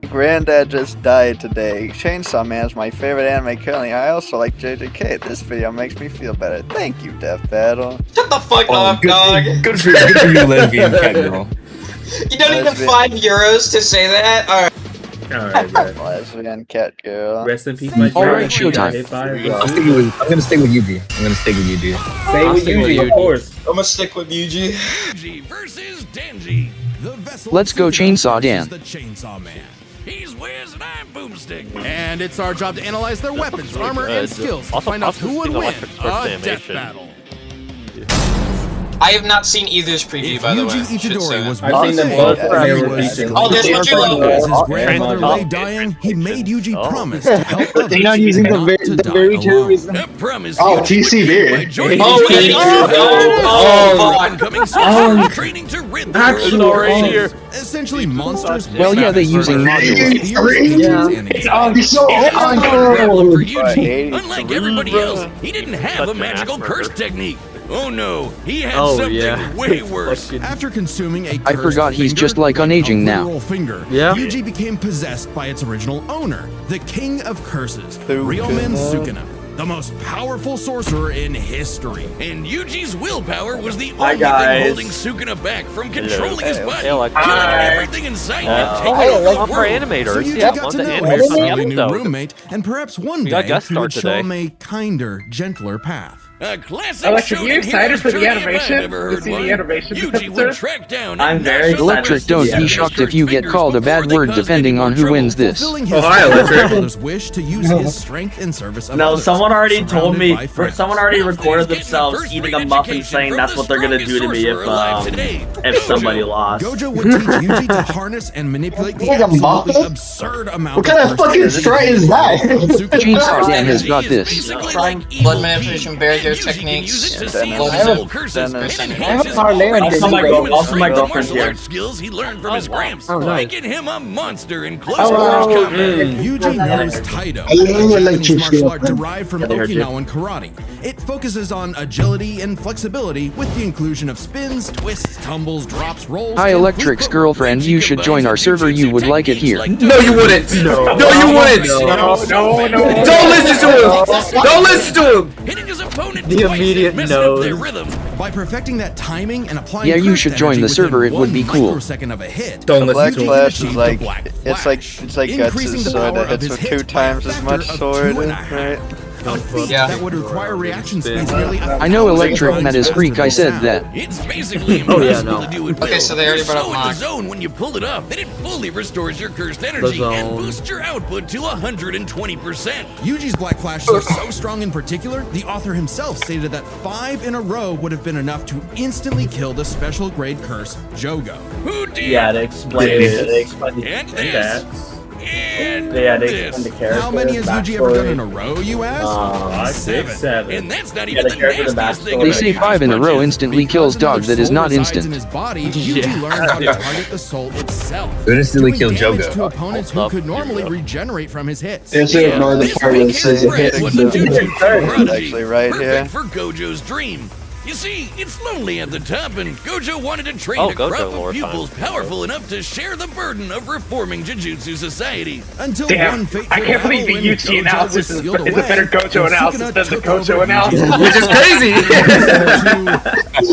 Granddad just died today. Chainsaw Man is my favorite anime currently. I also like JJK. This video makes me feel better. Thank you, Death Battle. Shut the fuck up, dog. Good for you, lesbian cat girl. You don't even €5 to say that? Alright. Alright, bro. Lesbian cat girl. Rest in peace, my Alright, showtime. I'm gonna stick with Yuji. Stay with Yuji, of course. I'm gonna stick with Yuji. Yuji versus Denji. Let's go Chainsaw Dan. The Chainsaw Man. He's Wiz and I'm Boomstick. And it's our job to analyze their weapons, armor, and skills to find out who would win a death battle. I have not seen either's preview, by the way. Yuji Itadori was I've seen them both when they were featured. Oh, there's what you As his grandmother lay dying, he made Yuji promise to help others. They're not using the very terrorism. That promise. Oh, TC beer. Coming soon. Training to rid the world. Essentially monsters. Well, yeah, they're using modules. For Yuji, unlike everybody else, he didn't have a magical curse technique. Oh no, he had something way worse. After consuming a I forgot he's just like unaging now. Finger, Yuji became possessed by its original owner, the King of Curses, Ryomen Sukuna, the most powerful sorcerer in history. And Yuji's willpower was the only thing holding Sukuna back from controlling his body, killing everything in sight, and taking over the world. So Yuji got to know his lovely new roommate, and perhaps one day he would show him a kinder, gentler path. A classic Electric, you excited for the animation? To see the animation? Yuji would track down I'm very excited. Electric, don't be shocked if you get called a bad word depending on who wins this. Oh, hi, Electric. Wish to use his strength in service of No, others, someone already told me, surrounded by someone already friends. recorded Now, themselves first eating grade a muffin education saying from that's the what they're gonna do to me sorcerer alive today, if somebody lost. Gojo would teach Yuji to harness and manipulate the Like a absolutely muffin? absurd amount What kind of fucking strat is that? Chainsaw Dan has got this. Blood manipulation barrier techniques. Also, my girlfriend's here. Skills he learned from his gramps, Oh, nice. making him a monster in close Oh, quarters combat. Yuji knows Taido, I love a Japanese electric martial art steel. derived from they heard you. Okinawan karate. It focuses on agility and flexibility with the inclusion of spins, twists, tumbles, drops, rolls. Hi, and Electric's quick girlfriend, you should join our server. You would like it here. No, you wouldn't. No, you wouldn't. No. Don't listen to him. Don't listen to him. Hitting his opponent The twice, immediate messing up their nose. rhythm. By perfecting that timing and applying Yeah, you curse should join energy the server, within it would be one cool. microsecond of a hit, Don't The Black listen to him. Flash achieved is the like Black it's like increasing Guts' the sword power that of hits his with hit 2 by a times as factor much of sword, 2.5. right? A feat Yeah. that would require reaction speeds nearly I know Electric met his freak, I said that. It's basically impossible to do it Okay, so they already brought up so in the Mach. zone when you pull it up, and it fully restores your cursed energy and boosts your output to 120%. Yuji's Black Flashes are so strong in particular, the author himself stated that 5 in a row would have been enough to instantly kill the special grade curse, Jogo. Who did? Yeah, they explained it. They explained And it. this. And Yeah, they this. explained the character. How many has Yuji ever done in a row, you ask? 7. And that's not Yeah, even the the character, the nastiest thing backstory. They about say Yuji's 5 in a row punches. instantly kills Because dog that is soul not resides instant. in his body, Yuji learned how to target the soul itself. It instantly doing killed damage Jogo. to opponents who could normally regenerate from his hits. It's ignore the This part that makes says his it hit friend was the- a Jujutsu prodigy, Actually right here. perfect for Gojo's dream. You see, it's lonely at the top, and Gojo wanted to train a crop of pupils powerful enough to share the burden of reforming Jujutsu society. Until one fateful I can't believe the battle when Yuji Gojo analysis was is sealed a better away, Gojo and analysis Sukuna than the took Gojo over analysis. Yuji's Which is crazy.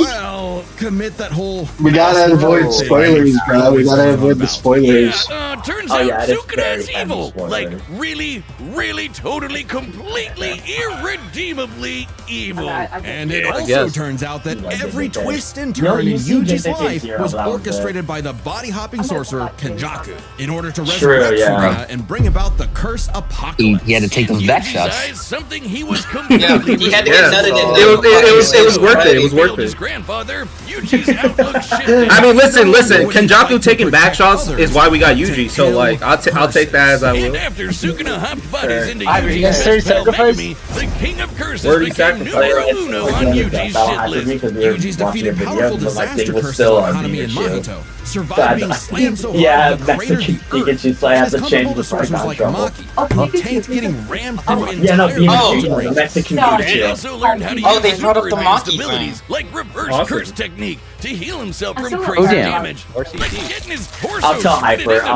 well, commit that whole. We gotta avoid spoilers, bro. We gotta avoid the spoilers. Yeah, turns Oh, out yeah, it is Sukuna very is heavy evil. spoiler. Like, really, really, totally, completely, irredeemably evil. And it also turns out that every twist and turn in Yuji's life was orchestrated by the body-hopping sorcerer Kenjaku in order to resurrect Sukuna and bring about the curse apocalypse. He had to take those In back Yuji's shots. eyes, something he was Yeah, completely he had to get nutted in It there. was worth it. It was worth His it. grandfather, Yuji's outlook shifted. I mean, listen. Kenjaku taking back shots is why we got Yuji. So like, I'll take that as I And will. after Sukuna hopped bodies into I mean, Yuji's necessary spell sacrifice? alchemy, the King of Curses Worthy became sacrifice. numero uno on Yuji's shit list. Yuji's defeated powerful disaster curses on Hanami and Mahito, survived being slammed so hard Yeah, that the crater Mexican the earth. Pikachu, so I have to It's change comparable the to sorcerers first like trouble. Maki, a tank getting rammed through Yeah, no, entire Pikachu, rings. Mexican He Pikachu. also learned how to Oh, use they brought up the super advanced Maki abilities like reverse Awesome. curse technique to heal himself from Oh, crazy damn. damage. Like getting his torso I'll tell shredded Hyper. into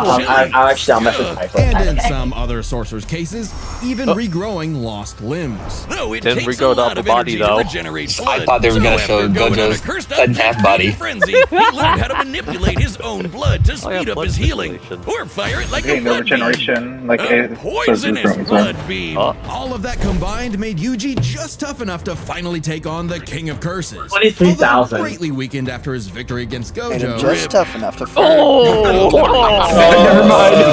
I'll mess with jelly. Hyper. And in some other sorcerers' cases, even regrowing lost limbs. Though it Didn't takes regrow a lot the of body, energy to though. regenerate blood. I thought they were gonna So show after going on a Gojo's cursed out second half body. frenzy, he learned how to manipulate his own blood to Oh, speed yeah, up blood his healing, circulation. or fire it like Okay, a no blood beam. regeneration, like A it poisonous blood beam. Oh. All of that combined made Yuji just tough enough to finally take on the King of Curses. 23,000. Although greatly weakened after his victory against Made him Gojo. just tough enough to fight.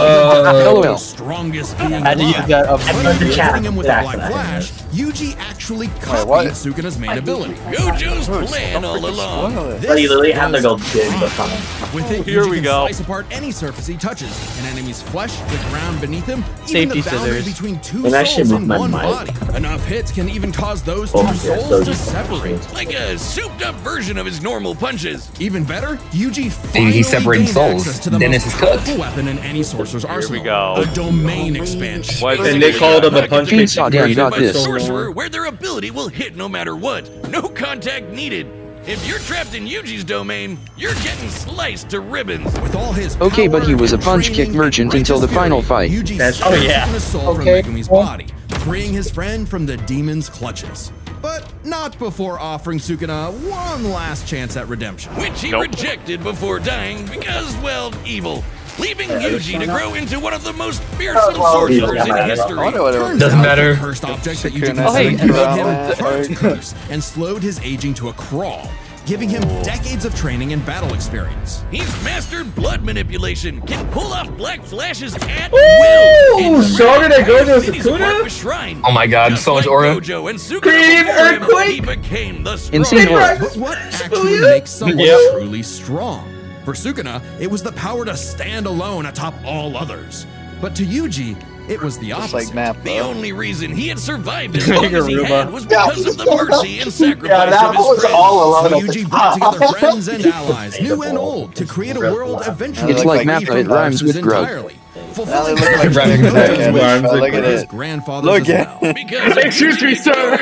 LOL. Strongest being Had to use alive. that up But the after chat. hitting him with a Black Accident. Flash, Yuji actually what? copied Sukuna's main ability. Gojo's plan all along. Spoil it. But you literally have to go big fine. the time. With it, Here Yuji we can go. slice apart any surface he touches. An enemy's flesh, the ground beneath him, Safety even the boundary scissors. between two And I should souls move in my one mic. body. Enough hits can even cause those Oh, two yeah, souls so to you- separate. Like a souped-up version of his normal punches. Even better, Yuji finally he's separating gained souls. access to the Dennis most is cooked. powerful weapon in any sorcerer's arsenal. go. A domain expansion. Why is And they called him a punch kick. Chainsaw Dan got this. Sorcerer where their ability will hit no matter what. No contact needed. If you're trapped in Yuji's domain, you're getting sliced to ribbons. With all his Okay, but he power was a and punch kick training merchant and until the righteous final fury, fight. Yuji That's- snatched oh, yeah. Sukuna's soul from Okay. Megumi's body, freeing his friend from the demon's clutches. But not before offering Sukuna one last chance at redemption. Which he rejected before dying because, well, evil. Leaving Yuji to grow into one of the most fearsome sorcerers in history. I wonder what it Turns would Doesn't out matter. the cursed object that Yuji Sukuna possessed and made him Kurama heart are- cursed and slowed his aging to a crawl, giving him decades of training and battle experience. He's mastered blood manipulation, can pull off black flashes at will. and stronger than Gojo cities Sukuna? apart with shrine. Oh my god, Just so much like aura. Gojo and Sukuna Created before him, earthquake? he became the Insane strongest. aura. But what actually makes someone truly strong? For Sukuna, it was the power to stand alone atop all others. But to Yuji, it was the Just opposite. like Nappa. The only reason he had survived as long as he had was because of the mercy and sacrifice that of his was friends. all alone So at the Yuji brought top. together friends and allies, new and old, to create a world eventually It's like free Mappa, from it rhymes curses with grub. entirely. Now they Fulfilling look like Gojo's Rhymes with Jack grub. and Rhymes with Look at his it. grandfather's Look as at well. Because excuse me, sir.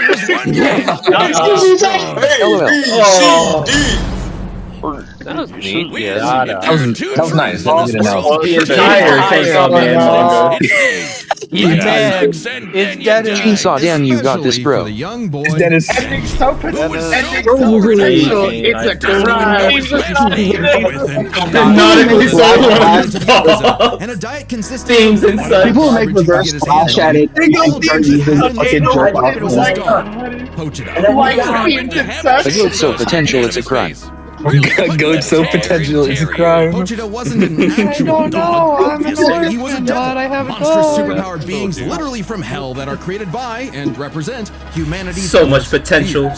LOL. That was neat. That That was nice. That was good enough. The entire Chainsaw Man manga. Chainsaw Dan, you got this, bro. The young boy. Dennis. Ending so potential. Dennis. Ending so potential. It's a crime. Canonically sold And a diet consistent Themes and such. People make reverse flash at it and start using the fucking jerk off. The goat's so potential, it's a crime. Goat's so potential, it's a crime. Pochita wasn't an actual dog. Yesterday, he was a devil. I have a Monstrous dog. superpowered beings literally from hell that are created by and represent humanity's So much potential.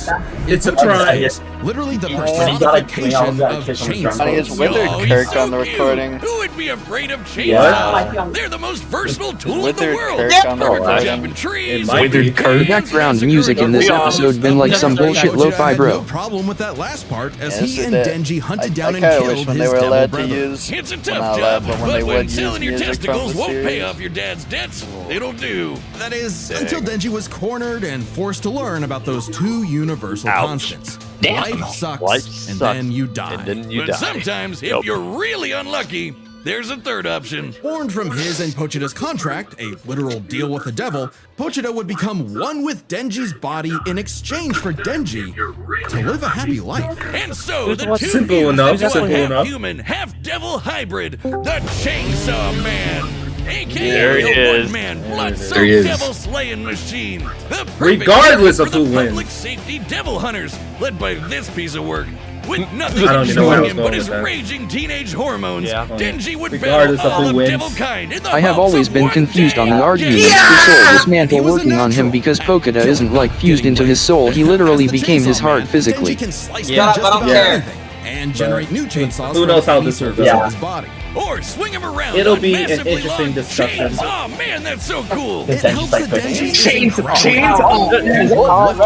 It's a crime. literally the Yeah, personification gotta of kiss him in Chainsaw. Honey, is Withered Oh, he's Kirk so on the cute. recording? Who would be afraid of Chainsaw? Yeah. They're the most versatile tool in the Withered world. Kirk on the Perfect for recording? chopping trees. might be. Withered Kirk. Background music in this episode been like some bullshit Pochita lo-fi, had bro. No problem with that last part, as Yes, he it and did. Denji hunted down I and kinda killed wish when his they were devil allowed to brother. use, It's a well, tough not job, allowed, but when they but would when use selling your music from testicles the won't pay series. off your dad's debts, it'll do. That is, until Denji was cornered and forced to learn about those two universal Ouch. constants. Damn. Life sucks, Life and sucks, then you die. and then you but die. sometimes, if Yep. you're really unlucky, there's a third option. Born from his and Pochita's contract, a literal deal with the devil, Pochita would become one with Denji's body in exchange for Denji to live a happy life. And so the two Simple fused enough, into a simple enough. half-human, half-devil hybrid, the Chainsaw Man. AKA There he the is. one-man There he blood-soaked is. devil-slaying machine. The perfect Regardless fit of for who the wins. public safety devil hunters, led by this piece of work. With nothing I don't even know where I controlling was him going but his with that. raging teenage hormones, Yeah. Denji would Regardless battle of who all wins. devil kind in the I have hopes always of been one confused on the day argument getting his soul He dismantle was a working on him natural because at Pochita isn't like fused into his soul, he literally became his heart physically. Yeah, I don't care. and generate new chainsaws Who from knows how any this will surface go. of his body. or swing him around. It'll on be an massively interesting long discussion. chains. Oh man, that's so cool. It's It helps that like Denji is chains. incredible. Lifting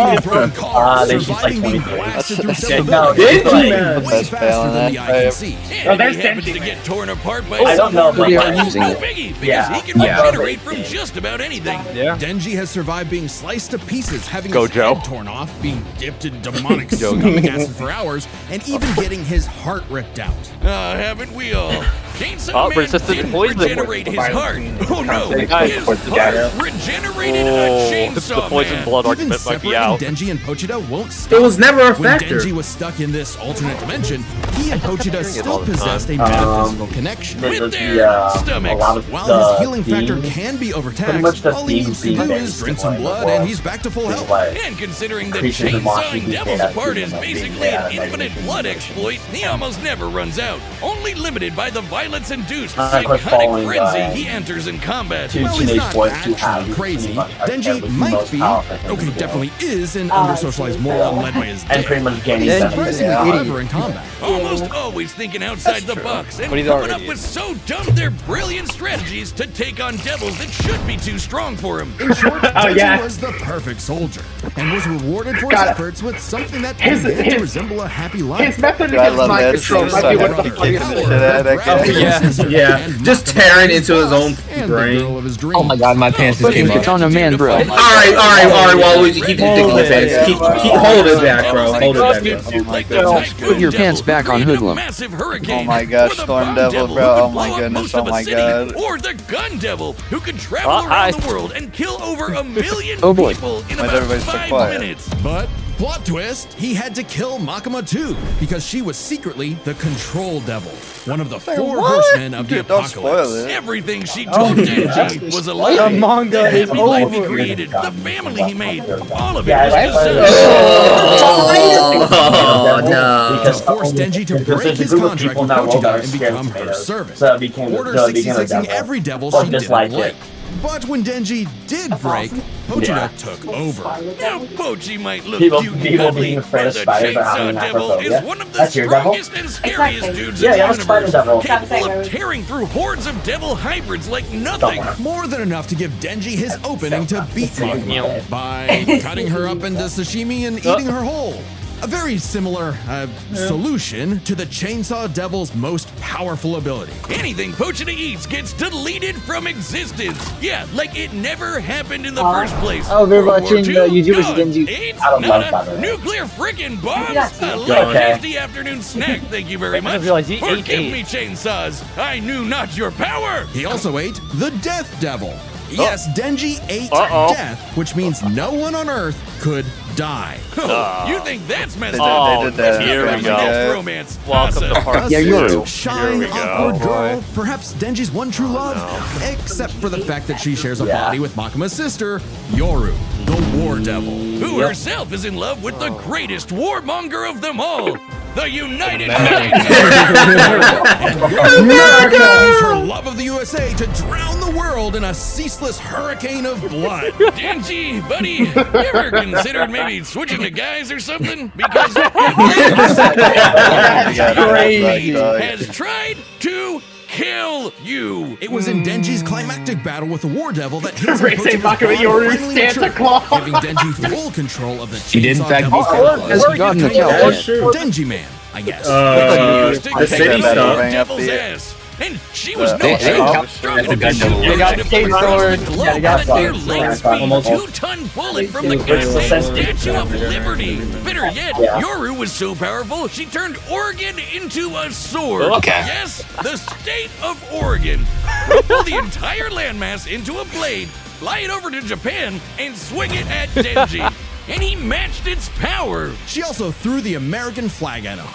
and throwing cars, Then she's like surviving being 23. blasted through No, several Denji, buildings, man. way That's faster failing than the that. eye can see. Oh, And there's he happens Denji, to man. get torn apart by I don't know, someone but They who are is using so it. biggie because Yeah. he can Yeah. regenerate from just about anything. Yeah. Denji has survived being sliced to pieces, having Go, his Joe. head torn off, being dipped in demonic stomach acid for hours, and even getting his heart ripped out. Haven't we all? Chainsaw Oh, Man resistant didn't poison. regenerate his heart. Oh no, Hey, his guys. heart regenerated a chainsaw The poison man. blood Even argument might be separating out. Denji and Pochita won't stop. It was never a When factor. Denji was stuck in this alternate dimension, he and Pochita all still the time. possessed a metaphysical connection with there's their a stomachs. lot of While the his healing factor themes- can be pretty overtaxed, much the all he themes needs to being do very is drink some similar in blood the and world. he's back to full Things health. like And considering that creatures and monsters chainsawing we devils can't apart actually is like basically made out an of infinite anything blood like exploit, he almost never runs out. Only limited by the violence-induced I quit psychotic following, frenzy he enters in combat. two Well, he's teenage not boys who have actually crazy. pretty much Denji every might most be, powerful thing in okay, the definitely is an world. under-socialized moron led by his And dick. pretty much But gaining he's them. surprisingly Yeah. clever in combat. Almost always thinking outside the box and But he's coming already up with so dumb they're brilliant strategies to take on devils that should be too strong for him. In short, Denji yeah. was the perfect soldier and was rewarded for his efforts with something that began to resemble a happy life. His method Dude, I against love mind that control scene. might be So one of the happy. funniest Kicking in the the shit out of that guy. Yeah, just tearing into his own brain. Oh my god, my pants just came It's off. on a man, bro. All right, Waluigi, keep your dick in your pants. Keep hold it back, bro. Hold it back, bro. Oh my goodness. Put your pants back on Hoodlum. Oh my gosh, Storm Devil, bro. Oh my goodness. Oh my god. Or the Gun Devil, who could travel hi. around the world and kill over 1 million Oh boy. people in Why'd about everybody so 5 quiet? minutes. But plot twist, he had to kill Makima too, because she was secretly the Control Devil, one of the 4 what? horsemen of the Dude, don't apocalypse. spoil it. Everything she told Denji was a lie. The manga The is happy life he over. created, the family he made, all of it Yeah, was that's deception. Oh no. Because Forced Denji to because break there's a his group of contract people with now that are Pochita and scared become of her tomatoes. servant. So it became Order the beginner 66ing devil. every devil Or she disliked didn't it. like. But when Denji did break, Pochita Yeah. took over. Now, Pochi might look People- cute and people cuddly, being afraid but of the spiders are having Chainsaw an Devil is acrophobia. one of the That's your devil? strongest and scariest Exactly. dudes Yeah, in yeah, the that's Spider universe. Devil. Capable of tearing through hordes of devil hybrids like nothing. Don't. More than enough to give Denji his opening to beat Makima by cutting her up into sashimi and eating her whole. A very similar solution to the Chainsaw Devil's most powerful ability. Anything Pochita eats gets deleted from existence. Yeah, like it never happened in the first place. Oh, we're World War watching II, Yuji versus gone. Denji. It's I don't love not that. a nuclear freaking bomb. Yes. A Okay. little tasty afternoon snack, thank you very I much. didn't realize he ate Forgive 8. me, chainsaws. I knew not your power. He also ate the Death Devil. Yes, Denji ate death, which means no one on Earth could die. You think that's messed They up? did that. here we That's go. next romance. Welcome to part Yeah, Yoru. Shy, we go. awkward Oh, girl, boy. perhaps Denji's one true love, except for the fact that she shares a Yeah. body with Makima's sister, Yoru, the War Devil, who herself is in love with the greatest warmonger of them all, the United States. And Yoru used her love of the USA to drown the world in a ceaseless hurricane of blood. Denji, buddy, you ever considered maybe switching to guys or something? Because Crazy. has tried to kill you. It was in Denji's climactic battle with the War Devil that his Ray say Makima, you're Santa Claus. giving Denji full control of the He did, in Chainsaw fact, Devil's be power. Has God in the That's couch. true. Denji Man, I guess. The city stuff. Devil's ass. And she was no they- joke. they- Strong that's a as gun devil. shit. They got skate sword. Glow They got that near skate light sword. speed, Almost. 2-ton bullet from the goddamn Statue of Liberty. Better yet, Yoru was so powerful, she turned Oregon into a sword. Okay. Yes, the state of Oregon. Crumple the entire landmass into a blade, fly it over to Japan, and swing it at Denji. And he matched its power. She also threw the American flag at him.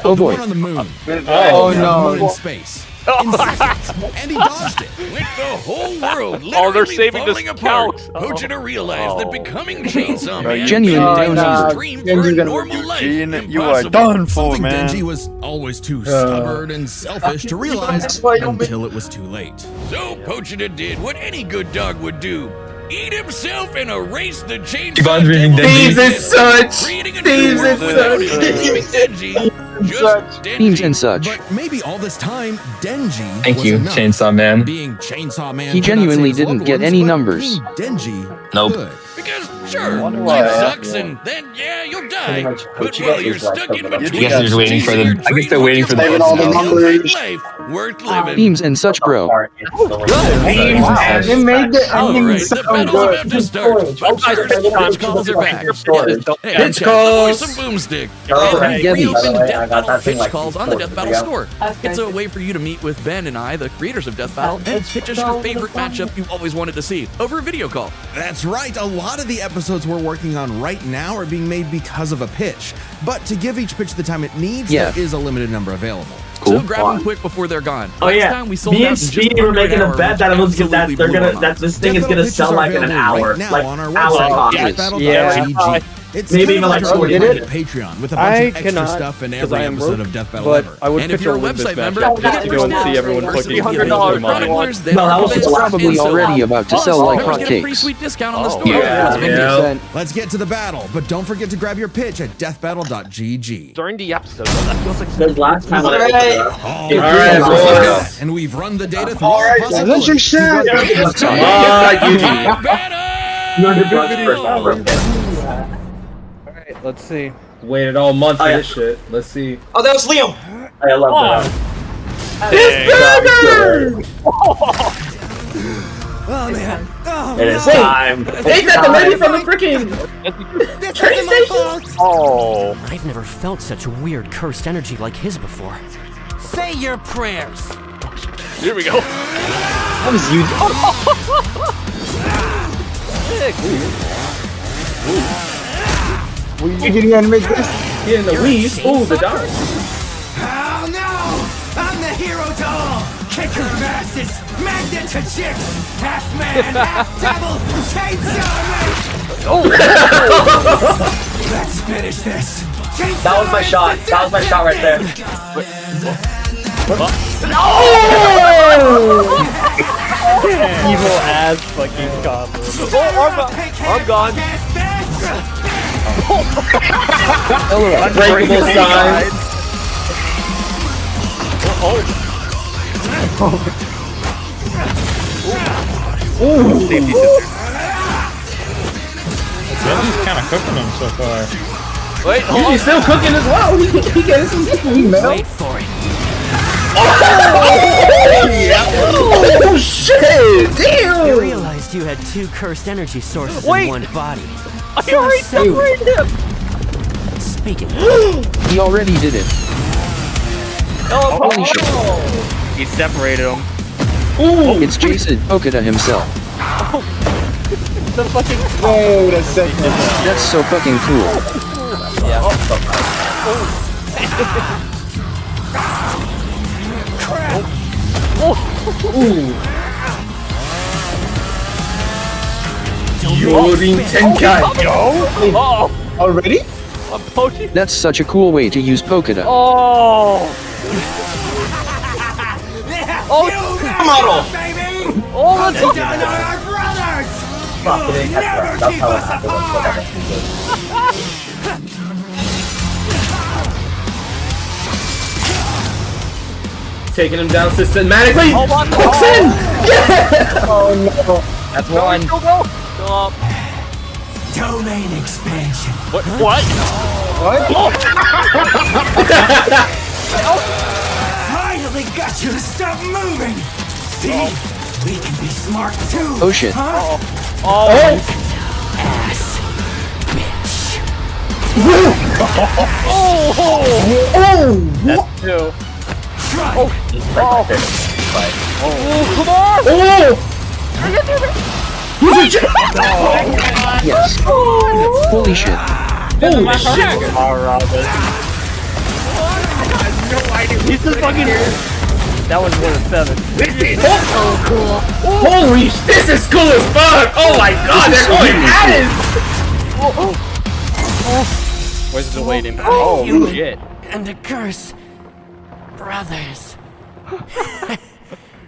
Oh The boy. one on the moon. Oh, The no. moon in space. In seconds. And he dodged it. With the whole world literally Oh, they're saving falling this apart. couch. Pochita realized that becoming Chainsaw Man Genuine made Denji. Denji's dream for Denji's a gonna normal life Eugene, you are impossible. done for, Something man. Denji was always too stubborn and selfish to realize until it was too late. So Pochita did what any good dog would do. Eat himself and erase the Chainsaw Keep on dreaming, Devil. Denji. Thieves is such. Creating a Thieves new is world without such. even giving Denji Memes and such. But maybe all this time, Denji Thank was you, enough. Chainsaw Man. Being Chainsaw Man. He could not genuinely save his didn't loved get ones, any but numbers. being Denji Nope. could. Because sure, Wonder life why. sucks and then yeah, you'll die. much But Pochita while you're is like stuck in the- between, I guess they're just waiting for them. I guess they're waiting for the Saving all the numbers. Life worth living. Memes and such, bro. It made the All ending right, the sound battle's good. about to start. But first, pitch calls are back. Hey, Pitch chat, calls. the boys from Boomstick. Get We these. open By the way, I Death got Battle that thing pitch like calls on the 4 Death Battle years store. It's a way for you to meet with Ben and I, the creators of Death Battle, and pitch us your favorite matchup you've always wanted to see over a video call. That's right. A lot of the episodes we're working on right now are being made because of a pitch. But to give each pitch the time it needs, Yeah. there is a limited number available. So grab them quick before they're gone. Oh Last yeah, time we sold me out and in just Speedy were under an making a hour, bet which that it was that absolutely they're blew gonna my that mind. this thing is Death gonna Battle sell pitches like are in an available hour, right now like on our hour website, copies. deathbattle.gg. It's Maybe kind of even like like our 40 private minutes. Patreon with a I bunch of extra cannot, stuff in 'cause every I am episode broke, of Death Battle But ever. I would And if pitch you're a a Olympus website match member, just to go and see everyone versus fucking the lose their mind. chroniclers, they No, that are was best just Probably in silver. already about to Plus, sell like members get a pretty hotcakes. sweet discount on the store. Yeah. What's been Yeah. Let's get to the battle, but don't forget to grab your pitch at deathbattle.gg. During the episode, that feels like Because last time when I Alright. opened it up, All it right, was boys. like, And we've run the data through all That's your possibilities. shit. Come on, Yuji. you were the first time. Alright, let's see. Waited all month for Oh, yeah. this shit. Let's see. Oh, that was Liam. I love that. Oh, man. Oh, It is Wait. time. Ain't that the lady from the freaking train station? Oh. I've never felt such weird cursed energy like his before. Say your prayers. Here we go. That was you. You didn't animate this? Getting the weeds. Ooh, the dog. Oh no! I'm the hero to all! Kicker of asses! Magnet to chicks! Half man, half devil! Chainsaw man! Let's finish this! That was my shot. That was my shot right there. Evil ass fucking combo. Oh, arm gone. Unbreakable sign. Safety scissors. Denji's kind of cooking them so far. Wait, hold on. He's still cooking as well. He getting some Wait for it. Oh shit! Damn! You realized you had two cursed energy sources Wait. in one body. I already separated him. Speaking He already did it. Holy shit. He separated him. It's Jason Okada himself. The fucking. Wait a second. That's so fucking cool. Yorin Tenkai. Oh, Already? I'm poaching. That's such a cool way to use Pokada. Oh. Model. Oh, let's go. Fuck, it didn't catch that. That's how it happened. Taking him down systematically. Hold on. Hooks in. Oh no. That's one. Go, go. Go up. Domain expansion. What? What? Finally got you to stop moving! See? We can be smart too! Oh shit. Huh? Oh. Ass. That's two. Try. Oh, come on. Yes. Holy shit. Holy shit! He's just fucking. That one's more than 7. Holy, this is cool as fuck! Oh my god, they're going at it! Where's the waiting? Oh shit. and the curse. Brothers.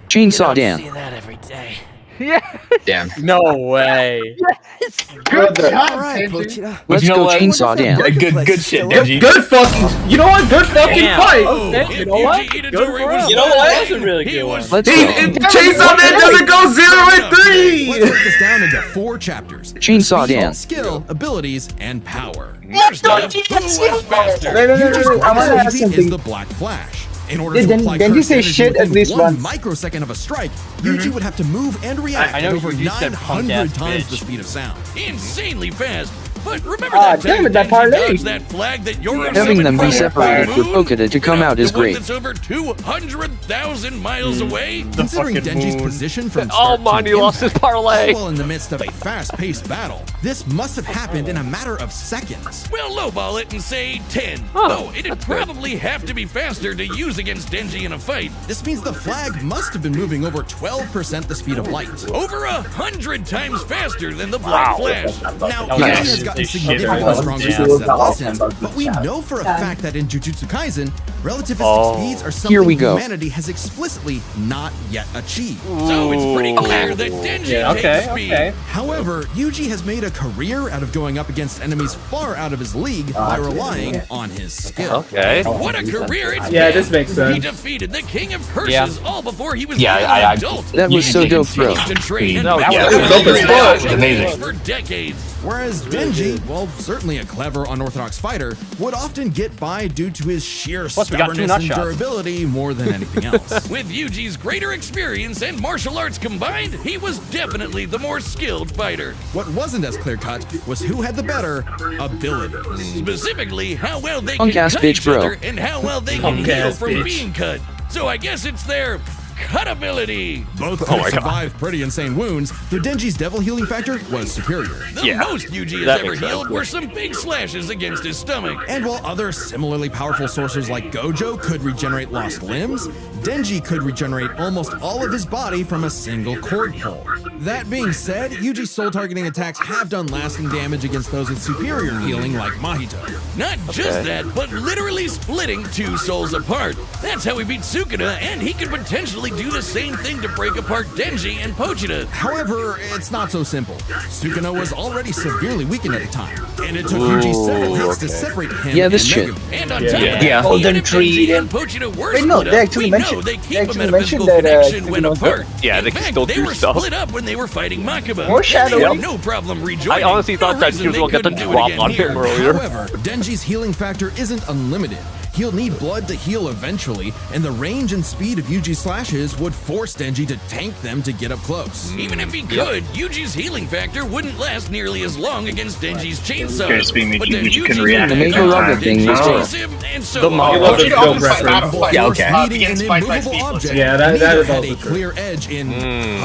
Chainsaw See Dan. that every day. Yeah. Damn. No way. Good job, Alright, Denji. Pochita. Let's go chainsaw Dan. Good shit, Denji. Good fucking. You know what? Good fucking Damn. fight. Okay, you know what? Good for him. You know what? That was a really good one. Let's He, go. Chainsaw Man doesn't go 0 and 3. Let's break this down into 4 chapters. Chainsaw Speed, Dan. skill, abilities, and power. First up, No. I want to ask Is something. the Black Flash. In order Did to apply Denji curse say energy shit at within least 1 once? microsecond of a strike, Yuji would have to move and react I know at over Yuji said punk 900 ass times bitch. the speed of sound. insanely fast. But remember Ah, that damn time it, that Denji parlay. dodged that flag that you're Having them be separated for Pokita to come out is the one great. that's over 200,000 miles away. Considering fucking Denji's moon. position from Oh, start man, to he lost his impact, parlay. all while in the midst of a fast-paced battle, this must have happened in a matter of seconds. We'll lowball it and say 10. Oh, Though it'd probably have to be faster to use against Denji in a fight. This means the flag must have been moving over 12% the speed of light. Over 100 times faster than the Black Flash. Now, was Yuji nice. has gotten Shit, significantly right. stronger Yeah. since adolescence, but we know for a fact that in Jujutsu Kaisen, relativistic speeds are something Here we go. humanity has explicitly not yet achieved. So it's pretty clear that Denji takes speed. However, Yuji has made a career out of going up against enemies far out of his league by relying on his skill. Okay. What a career it's Yeah, been. this makes sense. He defeated the King of Curses Yeah. all before he was Yeah, even I- an adult. That was so dope, bro. To train and No, master yeah, the dope as fuck. for Amazing. For decades. Whereas Denji, while certainly a clever, unorthodox fighter, would often get by due to his sheer Plus, we got 2 stubbornness nut and shots. durability more than anything else. With Yuji's greater experience and martial arts combined, he was definitely the more skilled fighter. What wasn't as clear-cut was who had the better abilities. Specifically, how well they Punk can ass cut bitch, each bro. other and how well they can Punk heal ass from bitch. being cut. So I guess it's their cut ability. Both could survive pretty insane wounds, though Denji's devil healing factor was superior. The most Yuji has That ever makes sense. healed were some big slashes against his stomach. And while other similarly powerful sorcerers like Gojo could regenerate lost limbs, Denji could regenerate almost all of his body from a single cord pull. That being said, Yuji's soul targeting attacks have done lasting damage against those with superior healing like Mahito. Not just that, but literally splitting 2 souls apart. That's how he beat Sukuna, and he could potentially do the same thing to break apart Denji and Pochita. However, it's not so simple. Sukuna was already severely weakened at the time, and it took Yuji several hits to separate him Yeah, this and shit. Megumi. And on top of that, Yeah. even Golden if Tree Denji and- and Pochita were Wait, no, split they up, actually we mentioned- know they they keep a actually metaphysical mentioned that, connection when Sukuna was apart. Yeah, In they can fact, still they do were stuff. split up when they were fighting Makaba. Foreshadowing. And they had no problem rejoining. I honestly thought No that reason he was they gonna get the couldn't do it drop again on here. him earlier. However, Denji's healing factor isn't unlimited. He'll need blood to heal eventually, and the range and speed of Yuji's slashes would force Denji to tank them to get up close. Even if he could, Yuji's healing factor wouldn't last nearly as long against Denji's chainsaw. Okay, so But then Yuji can Yuji react The major could rocket thing Denji was chase cool. him, and so The on. model of the Pochita show always fight reference. battle. Yeah, okay. Needing an Against Fight by immovable Speed. object, Yeah, that neither is had also a true. clear edge in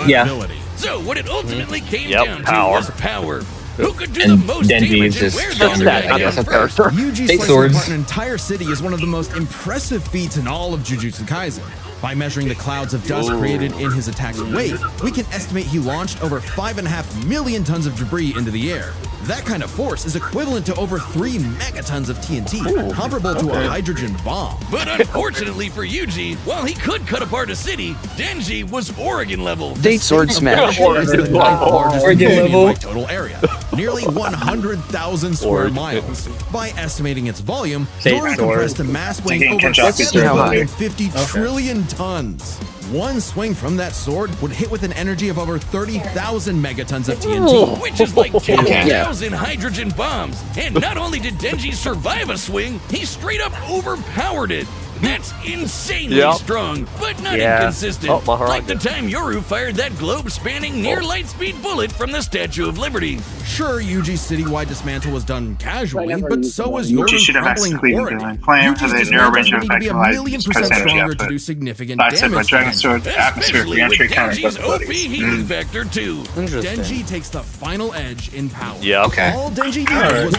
Yeah. ability. So what it ultimately came Yep, down power. to was power. Who could do And the most Denji damage is and just where just the that, guy not down a first? character. Yuji Take slicing swords. apart an entire city is one of the most impressive feats in all of Jujutsu Kaisen. By measuring the clouds of dust created in his attack's wake, we can estimate he launched over 5.5 million tons of debris into the air. That kind of force is equivalent to over 3 megatons of TNT, comparable to a hydrogen bomb. But unfortunately for Yuji, while he could cut apart a city, Denji was Oregon level. Date sword smash. Is the ninth largest Oregon Union level. by total area, nearly 100,000 square miles. By estimating its volume, Zoro compressed a mass weighing Thinking over Kenjaku sword. 750 trillion tons. One swing from that sword would hit with an energy of over 30,000 megatons of TNT. Which is like 10,000 hydrogen bombs. And not only did Denji survive a swing, he straight up overpowered it. That's insanely Yep. strong, but not Yeah. inconsistent. Oh, Maharaj. Like the time Yoru fired that globe-spanning near-light-speed bullet from the Statue of Liberty. Sure, Yuji's citywide dismantle was done casually, but so was Yuji Yoru's should have crumbling executed Oregon. the plan for Yuji's the narrow dismantles range of would need to be a effect million lies percent because energy stronger to output. do significant That's it, damage. but Dragon to Sword atmospheric Especially re-entry with counter Denji's OP abilities. healing factor, too. Denji takes the final edge in power. Yeah. Okay. All Denji needed was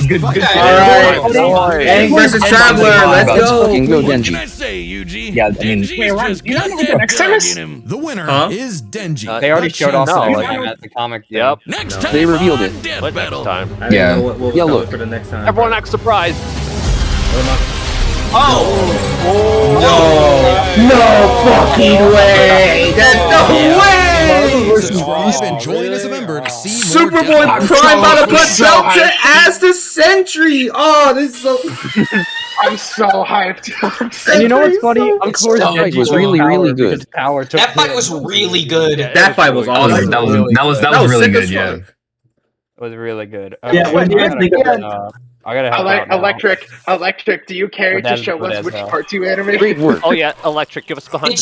Good. Alright, Aang versus Traveler, let's go. Fucking go, What can Denji. I say, Yuji? Yeah, I mean- Denji's Wait, what? just You don't got know what the that next time dog is? in him. The winner Huh? is Denji. They already That showed off changed some everything. at the comic. Yep. Next time They revealed on it. Death What next Battle. time? I don't Yeah. know what we'll Yeah, cover look. for the next time. Everyone acts surprised. No fucking way! That's no way! subscribe and join us a member to see more Superboy Death Prime Note. about to put belt to ass the Sentry. Oh, this is so. I'm so hyped. And you know what's funny? Of course, That fight was really, really good. That fight was really good. That fight was awesome. That was really sick good. as Yeah. fuck. It was really good. Yeah, what do you guys think of that? I gotta have Electric, do you care to show us which part 2 anime? Great work. Oh yeah, Electric, give us the 100